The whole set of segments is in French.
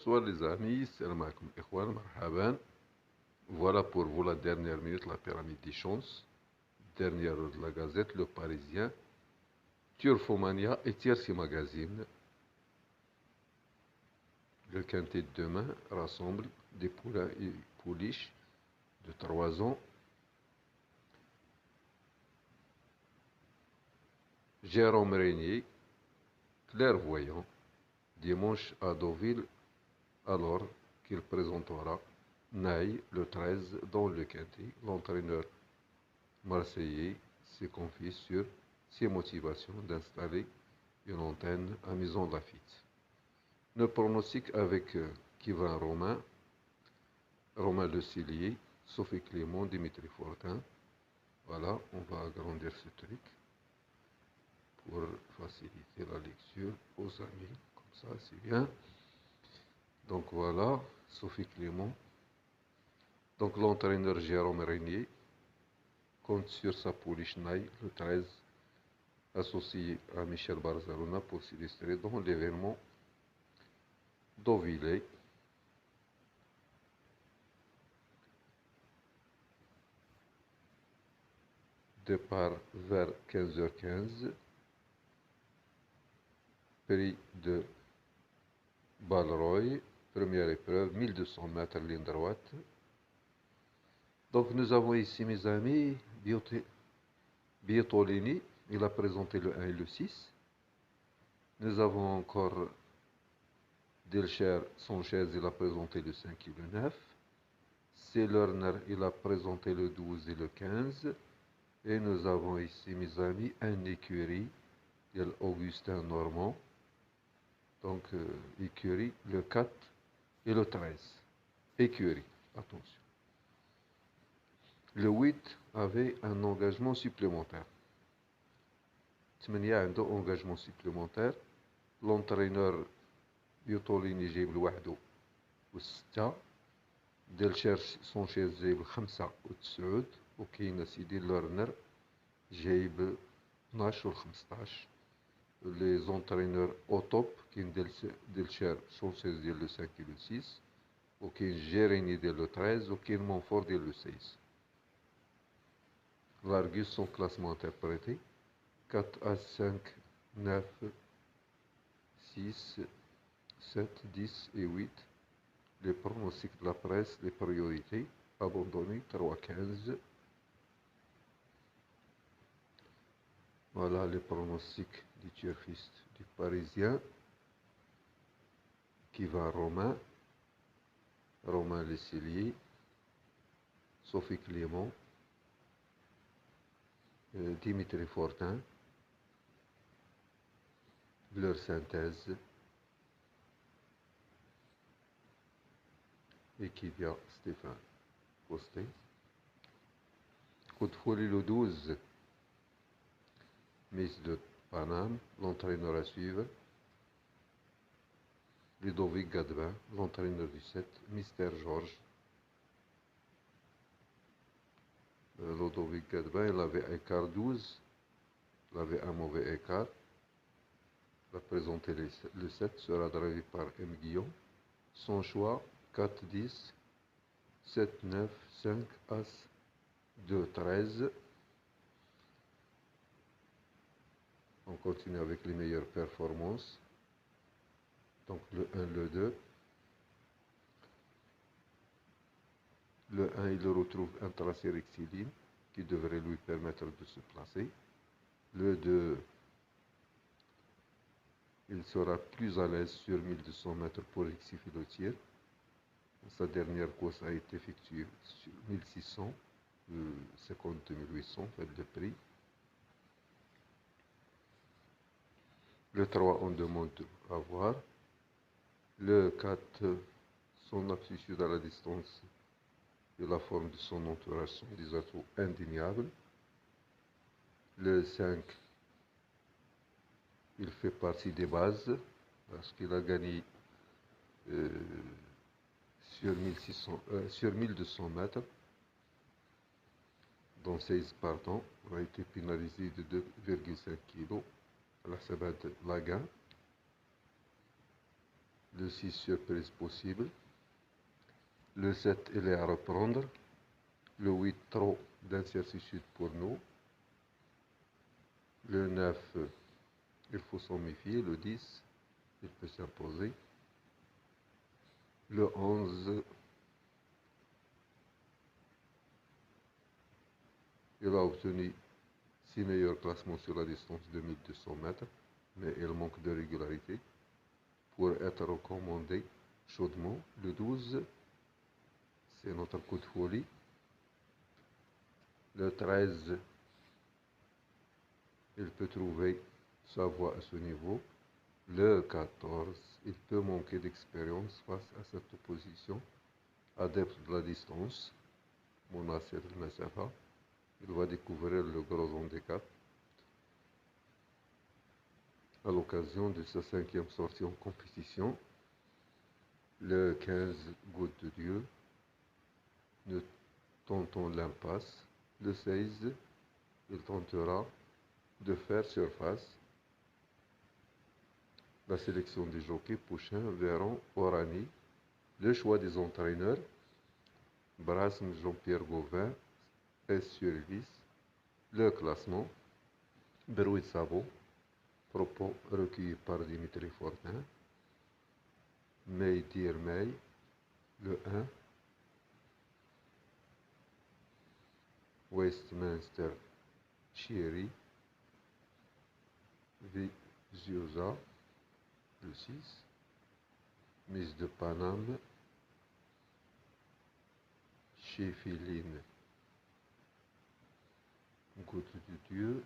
Bonsoir les amis, salam alaikum ikhwan, marhaban. Voilà pour vous la dernière minute, la pyramide des chances. Dernière de la Gazette, Le Parisien, Turfomania et Tiercy Magazine. Le quintet de demain rassemble des poulains et pouliches de 3 ans. Jérôme Régnier, clairvoyant, dimanche à Deauville, alors qu'il présentera Naï le 13 dans le quintet. L'entraîneur marseillais s'est confié sur ses motivations d'installer une antenne à Maison Lafitte. Le pronostic avec Kivrin Romain, Romain Le Cillier, Sophie Clément, Dimitri Fortin. Voilà, on va agrandir ce truc pour faciliter la lecture aux amis. Comme ça, c'est bien. Donc voilà, Sophie Clément. Donc l'entraîneur Jérôme Régnier compte sur sa pouliche Naï le 13, associé à Michel Barzalona pour s'illustrer dans l'événement Deauville. Départ vers 15h15, prix de Balleroy, première épreuve, 1200 mètres ligne droite. Donc nous avons ici, mes amis, Biotolini, il a présenté le 1 et le 6. Nous avons encore Delcher Sanchez, il a présenté le 5 et le 9. C. Lerner, il a présenté le 12 et le 15. Et nous avons ici, mes amis, un écurie, Augustin Normand. Donc, écurie, le 4 et le 13. Écurie, attention. Le 8 avait un engagement supplémentaire. Il y a un engagement supplémentaire. L'entraîneur Biotolini جايب الواحد والستة. ديلشير سانشيز جايب الخمسة والتسعود. وكاين سيدي لورنر جايب 12 و15. Les entraîneurs au top كاين ديلشير سانشيز ديال لو 5 et le 6. وكاين جيريني ديال le 13 وكاين مونفور ديال le 16. L'Argus, son classement interprété 4 à 5, 9, 6, 7, 10 et 8. Les pronostics de la presse, les priorités. Abandonné 3, 15. Voilà les pronostics du turfiste du Parisien. Qui va Romain, Romain Le Cillier, Sophie Clément, Dimitri Fortin, leur synthèse, et qui vient Stéphane Posté. Coup de folie le 12, Miss de Paname, l'entraîneur à suivre. Ludovic Gadevin, l'entraîneur du 7, Mister Georges. Ludovic Gadevin, il avait écart 12, il avait un mauvais écart. Il a présenté le 7, sera drivé par M. Guillaume. Son choix, 4, 10, 7, 9, 5, As, 2, 13. On continue avec les meilleures performances. Donc le 1, le 2. Le 1, il retrouve un tracé rectiligne qui devrait lui permettre de se placer. Le 2, il sera plus à l'aise sur 1200 mètres pour rectifier le tir. Sa dernière course a été effectuée sur 1600, 52 800, fait de prix. Le 3, on demande à voir. Le 4, son aptitude à la distance et la forme de son entourage sont des atouts indéniables. Le 5, il fait partie des bases parce qu'il a gagné sur 1200 mètres, dont 16 partants. Il a été pénalisé de 2,5 kg à la Sabbat Lagan. Le 6, surprise possible. Le 7, il est à reprendre. Le 8, trop d'incertitude pour nous. Le 9, il faut s'en méfier. Le 10, il peut s'imposer. Le 11, il a obtenu 6 meilleurs classements sur la distance de 1200 mètres, mais il manque de régularité pour être recommandé chaudement. Le 12, c'est notre coup de folie. Le 13, il peut trouver sa voie à ce niveau. Le 14, il peut manquer d'expérience face à cette opposition. Adepte de la distance, Monasser al-Masafa, il va découvrir le gros handicap à l'occasion de sa 5e sortie en compétition. Le 15, Goutte de Dieu, ne tentons l'impasse. Le 16, il tentera de faire surface. La sélection des jockeys prochains verront Orani. Le choix des entraîneurs, Brasme Jean-Pierre Gauvin, S. Survis. Le classement, Berouid Sabo, propos recueillis par Dimitri Fortin. May Dear May, le 1. Westminster Cherry, Viziosa, le 6. Miss de Paname, Chefiline, Goutte de Dieu,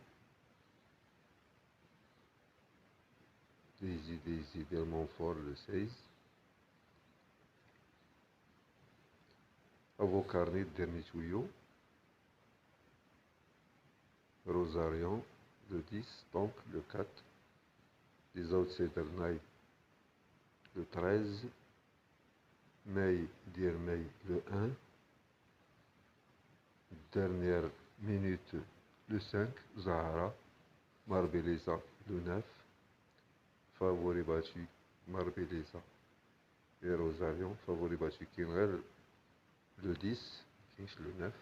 Daisy Del Montfort, le 16. Avocarnet, dernier tuyau. Rosarion, le 10. Donc le 4. Les Outsiders Night, le 13. May, Dear May, le 1. Dernière minute, le 5. Zahara, Marbelleza, le 9. Favori battu, Marbelleza et Rosarion. Favori battu, Kinrel, le 10. Kinch, le 9.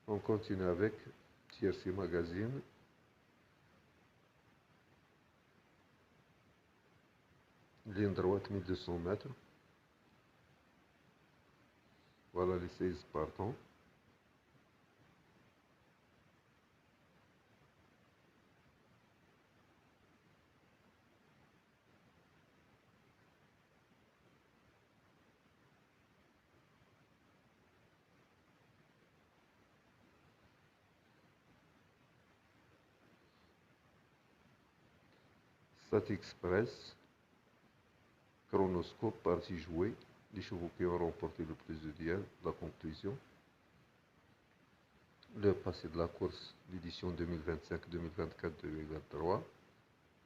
On continue avec TRC Magazine. Ligne droite 1200 mètres. Voilà les 16 partants. Stat Express, chronoscope, partie jouée, les chevaux qui ont remporté le plus de duels, la conclusion. Le passé de la course, l'édition 2025, 2024, 2023,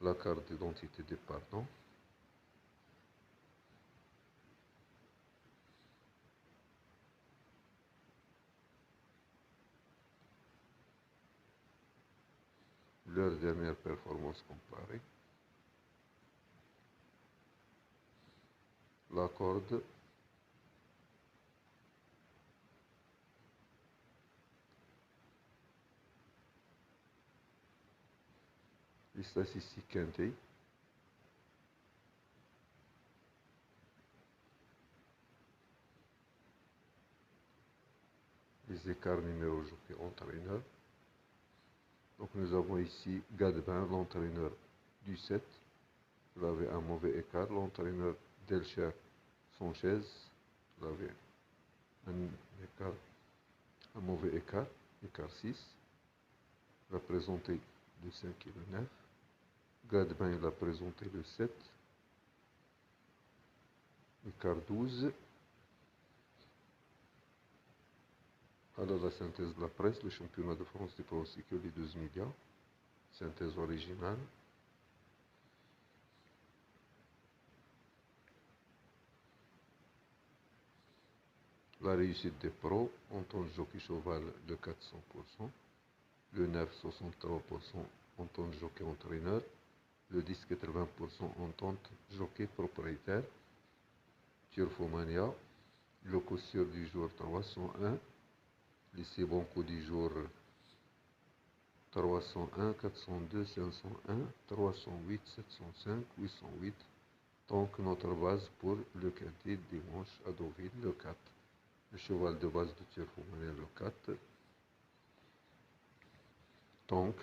la carte d'identité des partants. Leur dernière performance comparée. La corde. Les statistiques quintées. Les écarts numéro jockey entraîneur. Donc nous avons ici Gadebin, l'entraîneur du 7. Il avait un mauvais écart. L'entraîneur Delcher Sanchez, il avait un mauvais écart, écart 6. Il a présenté le 5 et le 9. Gadebin, il a présenté le 7. Écart 12. Alors la synthèse de la presse, le championnat de France des pronostics, les 12 médias. Synthèse originale. La réussite des pros, en tant que jockey cheval de 400%, le 9 63% entente jockey entraîneur. Le 10 80% entente jockey propriétaire. Turfomania. Le coup sûr du jour 301. Lycée Banco du jour 301, 402, 501, 308, 705, 808. Donc notre base pour le quintet dimanche à Deauville, le 4. Le cheval de base de Turfomania, le 4. Donc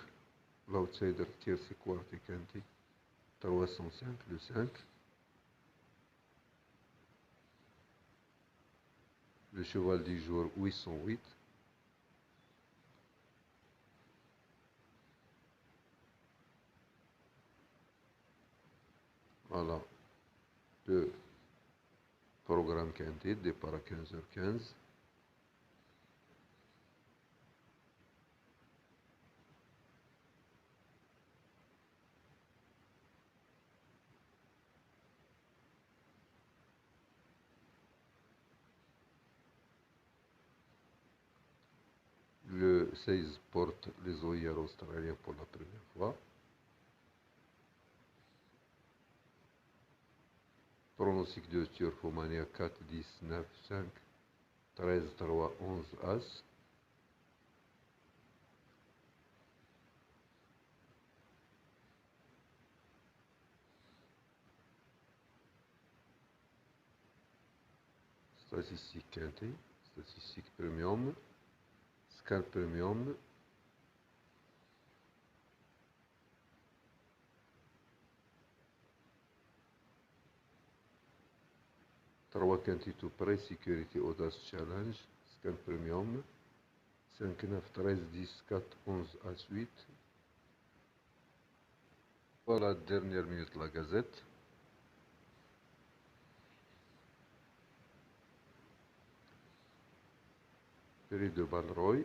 l'outsider tierce quarte et quintet 305, le 5. Le cheval du jour 808. Voilà le programme quintet, départ à 15h15. Le 16 porte les œillères australiens pour la première fois. Pronostic de Turfomania 4, 10, 9, 5, 13, 3, 11, As. Statistique quintet, statistique premium, scan premium. Trois quintet tout près, sécurité audace challenge, scan premium. 5, 9, 13, 10, 4, 11, As 8. Voilà, dernière minute la gazette. Prix de Balroy.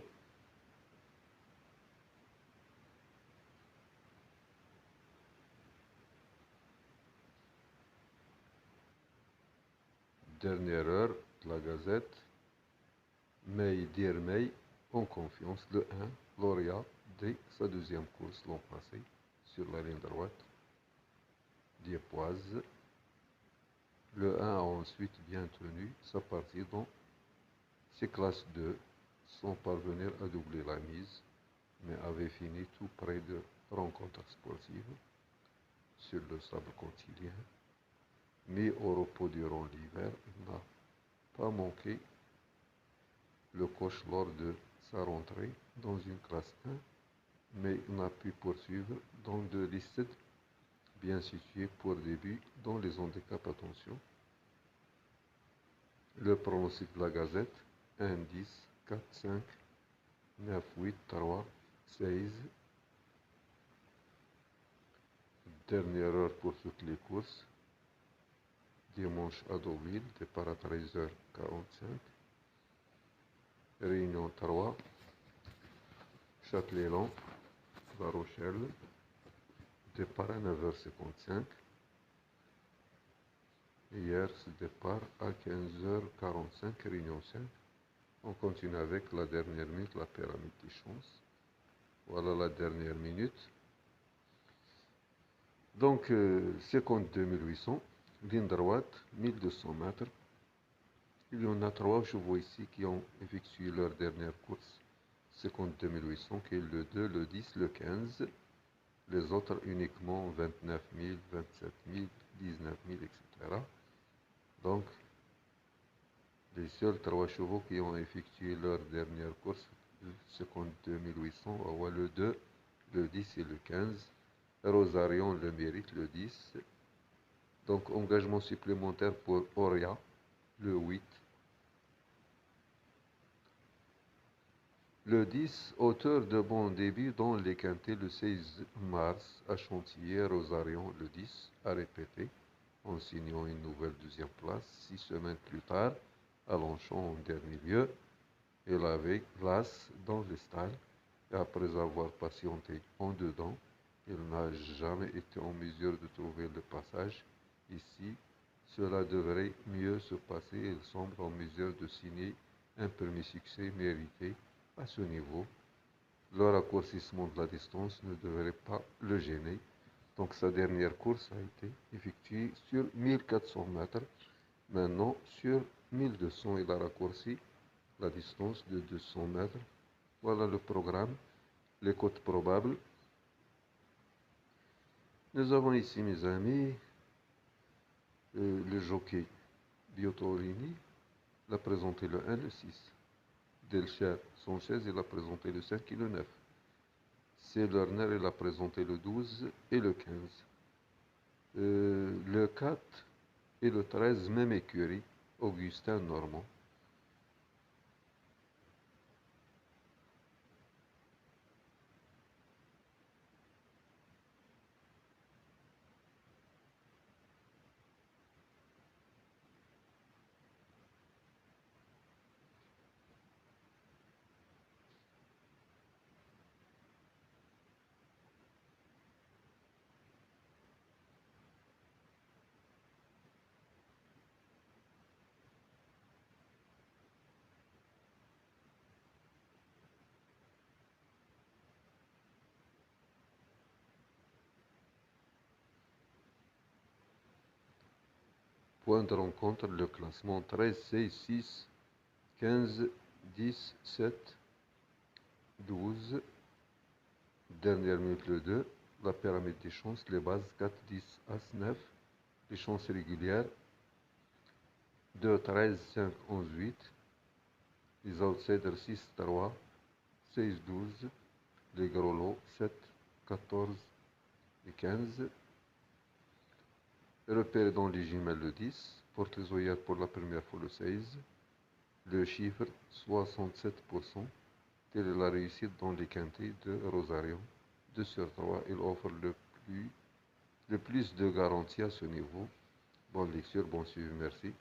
Dernière heure, la gazette. May, Dear May, en confiance, le 1, lauréat dès sa deuxième course l'an passé, sur la ligne droite, Diepoise. Le 1 a ensuite bien tenu sa partie dans ses classes 2, sans parvenir à doubler la mise, mais avait fini tout près de rencontres sportives sur le sable quotidien. Mis au repos durant l'hiver, il n'a pas manqué le coche lors de sa rentrée dans une classe 1, mais il n'a pu poursuivre dans deux listes bien situées pour début dans les handicaps. Attention. Le pronostic de la gazette 1, 10, 4, 5, 9, 8, 3, 16. Dernière heure pour toutes les courses. Dimanche à Deauville, départ à 13h45. Réunion 3, Châtelet-Land, La Rochelle, départ à 9h55. Hier, ce départ à 15h45, Réunion 5. On continue avec la dernière minute, la pyramide des chances. Voilà la dernière minute. Donc, 52 800, ligne droite, 1200 mètres. Il y en a 3 chevaux ici qui ont effectué leur dernière course. 52 800, qui est le 2, le 10, le 15. Les autres uniquement 29 000, 27 000, 19 000, etc. Donc, les seuls 3 chevaux qui ont effectué leur dernière course, 52 800, le 2, le 10 et le 15. Rosarion le mérite, le 10. Donc, engagement supplémentaire pour Oria, le 8. Le 10, auteur de bon début dans les quintets le 16 mars à Chantilly. Rosarion, le 10, a répété en signant une nouvelle deuxième place 6 semaines plus tard à Longchamp en dernier lieu. Il avait place dans le stade et après avoir patienté en dedans, il n'a jamais été en mesure de trouver le passage. Ici, cela devrait mieux se passer. Il semble en mesure de signer un premier succès mérité à ce niveau. Le raccourcissement de la distance ne devrait pas le gêner. Donc sa dernière course a été effectuée sur 1400 mètres. Maintenant, sur 1200, il a raccourci la distance de 200 mètres. Voilà le programme, les cotes probables. Nous avons ici, mes amis, le jockey Biotorini. Il a présenté le 1, le 6. Delcher Sanchez, il a présenté le 5 et le 9. C. Lerner, il a présenté le 12 et le 15. Le 4 et le 13, même écurie, Augustin Normand. Point de rencontre, le classement 13, 16, 6, 15, 10, 7, 12. Dernière minute, le 2. La pyramide des chances, les bases 4, 10, As, 9. Les chances régulières 2, 13, 5, 11, 8. Les outsiders 6, 3, 16, 12. Les gros lots 7, 14 et 15. Repéré dans les jumelles le 10. Porte les œillères pour la première fois le 16. Le chiffre 67%. Telle est la réussite dans les quintés de Rosario. 2 sur 3, il offre le plus de garanties à ce niveau. Bonne lecture, bon suivi, merci.